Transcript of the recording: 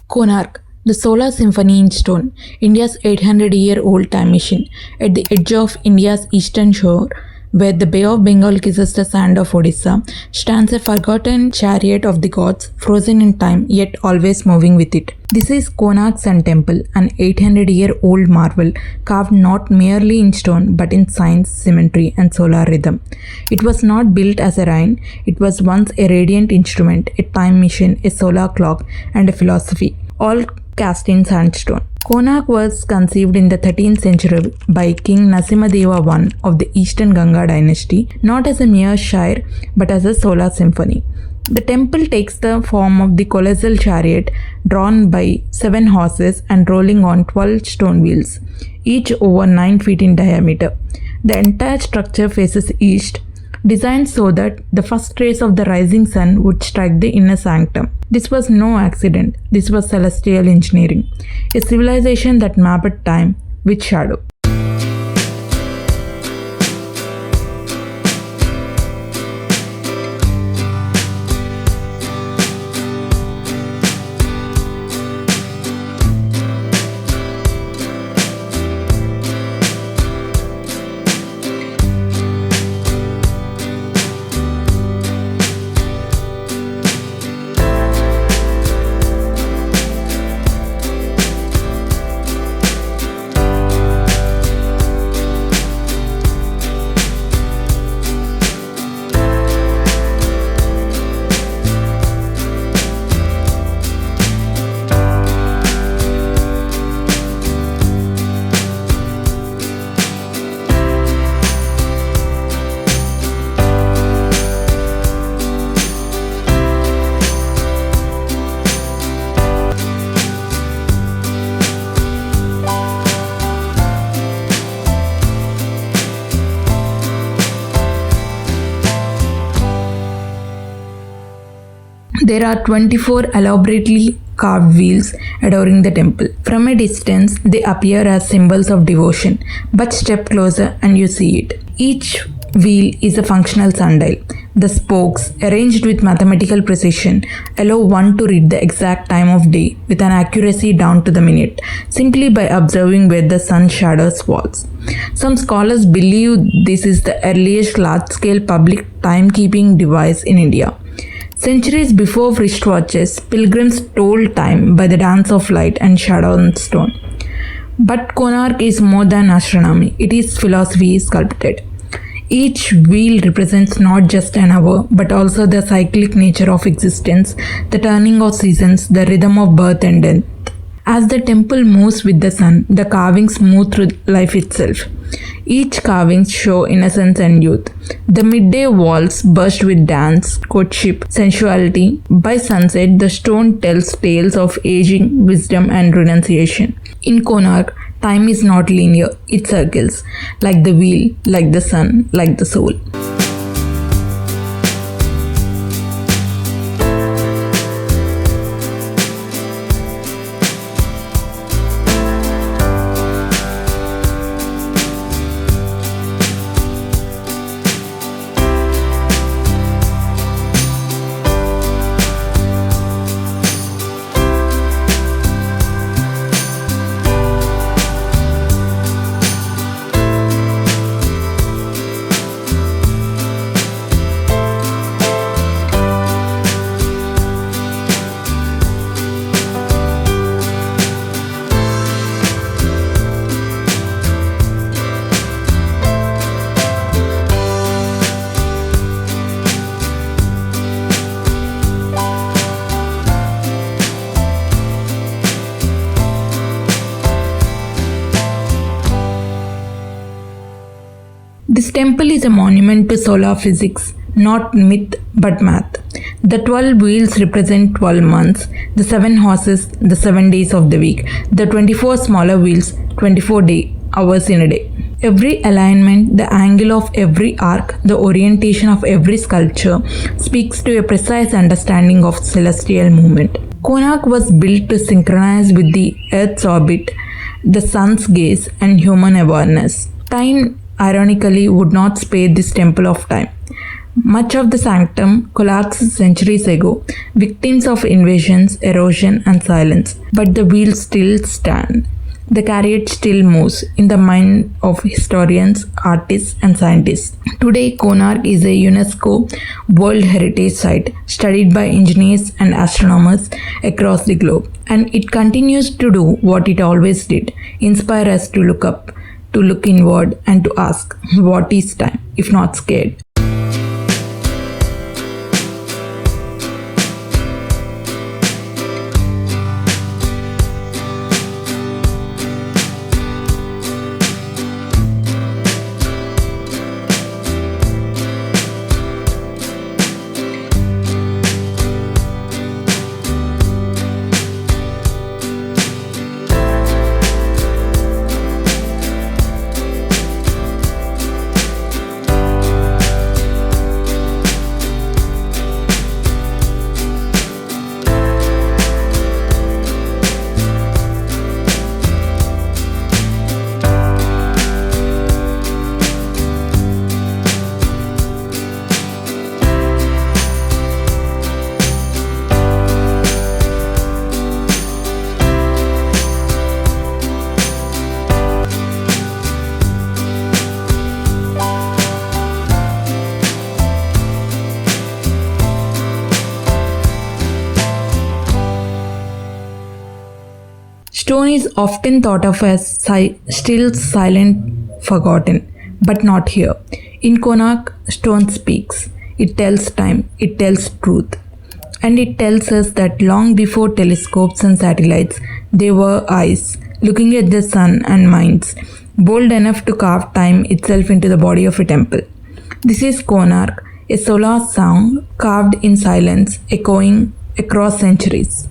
Konark, the Solar Symphony in Stone, India's 800-year-old time machine, at the edge of India's eastern shore, where the Bay of Bengal kisses the sand of Odisha, stands a forgotten chariot of the gods, frozen in time yet always moving with it. This is Konark Sun Temple, an 800-year-old marvel carved not merely in stone but in science, symmetry and solar rhythm. It was not built as a shrine, it was once a radiant instrument, a time machine, a solar clock and a philosophy, all cast in sandstone. Konark was conceived in the 13th century by King Narasimhadeva I of the Eastern Ganga dynasty, not as a mere shrine but as a solar symphony. The temple takes the form of the colossal chariot drawn by 7 horses and rolling on 12 stone wheels, each over 9 feet in diameter. The entire structure faces east, designed so that the first rays of the rising sun would strike the inner sanctum. This was no accident, this was celestial engineering, a civilization that mapped time with shadow. There are 24 elaborately carved wheels adorning the temple. From a distance, they appear as symbols of devotion, but step closer and you see it. Each wheel is a functional sundial. The spokes, arranged with mathematical precision, allow one to read the exact time of day with an accuracy down to the minute, simply by observing where the sun's shadow falls. Some scholars believe this is the earliest large-scale public timekeeping device in India. Centuries before wristwatches, pilgrims told time by the dance of light and shadow on stone. But Konark is more than astronomy, it is philosophy sculpted. Each wheel represents not just an hour, but also the cyclic nature of existence, the turning of seasons, the rhythm of birth and death. As the temple moves with the sun, the carvings move through life itself. Each carving show innocence and youth. The midday walls burst with dance, courtship, sensuality. By sunset, the stone tells tales of aging, wisdom and renunciation. In Konark, time is not linear, it circles, like the wheel, like the sun, like the soul. This temple is a monument to solar physics, not myth but math. The 12 wheels represent 12 months, the 7 horses, the 7 days of the week, the 24 smaller wheels, 24 hours in a day. Every alignment, the angle of every arc, the orientation of every sculpture speaks to a precise understanding of celestial movement. Konark was built to synchronize with the Earth's orbit, the sun's gaze, and human awareness. Time, ironically, would not spare this temple of time. Much of the sanctum collapsed centuries ago, victims of invasions, erosion, and silence. But the wheels still stand. The carriage still moves in the mind of historians, artists, and scientists. Today, Konark is a UNESCO World Heritage Site studied by engineers and astronomers across the globe. And it continues to do what it always did, inspire us to look up, to look inward, and to ask, what is time, if not scared? Stone is often thought of as still, silent, forgotten, but not here. In Konark, stone speaks. It tells time, it tells truth. And it tells us that long before telescopes and satellites, there were eyes looking at the sun and minds, bold enough to carve time itself into the body of a temple. This is Konark, a solar sound carved in silence, echoing across centuries.